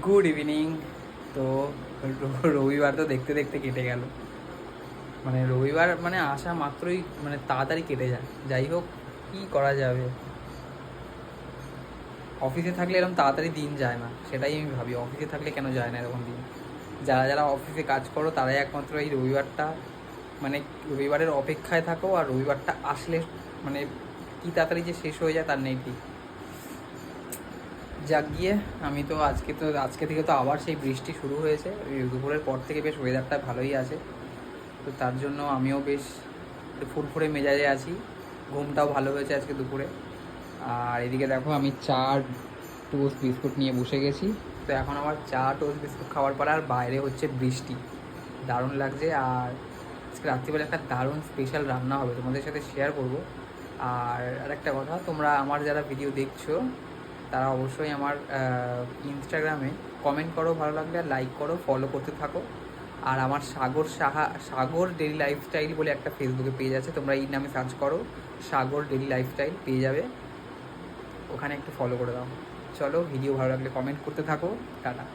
Good evening. তো রবিবার তো দেখতে দেখতে কেটে গেল, মানে রবিবার মানে আসা মাত্রই মানে তাড়াতাড়ি কেটে যায়। যাই হোক, কী করা যাবে, অফিসে থাকলে এরকম তাড়াতাড়ি দিন যায় না, সেটাই আমি ভাবি। অফিসে থাকলে কেন যায় না এরকম দিন? যারা যারা অফিসে কাজ করো তারাই একমাত্র এই রবিবারটা মানে রবিবারের অপেক্ষায় থাকো, আর রবিবারটা আসলে মানে কী তাড়াতাড়ি যে শেষ হয়ে যায় তার নেই ঠিক। যাক গিয়ে, আমি তো আজকে থেকে তো আবার সেই বৃষ্টি শুরু হয়েছে। দুপুরের পর থেকে বেশ ওয়েদারটা ভালোই আছে, তো তার জন্য আমিও বেশ একটু ফুরফুরে মেজাজে আছি। ঘুমটাও ভালো হয়েছে আজকে দুপুরে। আর এদিকে দেখো, আমি চা টোস্ট বিস্কুট নিয়ে বসে গেছি। তো এখন আমার চা টোস্ট বিস্কুট খাওয়ার পর আর বাইরে হচ্ছে বৃষ্টি, দারুণ লাগছে। আর আজকে রাত্রিবেলা একটা দারুণ স্পেশাল রান্না হবে, তোমাদের সাথে শেয়ার করব। আর আরেকটা কথা, তোমরা আমার যারা ভিডিও দেখছো তারা অবশ্যই আমার ইনস্টাগ্রামে কমেন্ট করো, ভালো লাগলে আর লাইক করো, ফলো করতে থাকো। আর আমার সাগর ডেইলি লাইফস্টাইল বলে একটা ফেসবুকে পেজ আছে, তোমরা এই নামে সার্চ করো, সাগর ডেইলি লাইফস্টাইল পেয়ে যাবে, ওখানে একটু ফলো করে দাও। চলো, ভিডিও ভালো লাগলে কমেন্ট করতে থাকো। টাটা।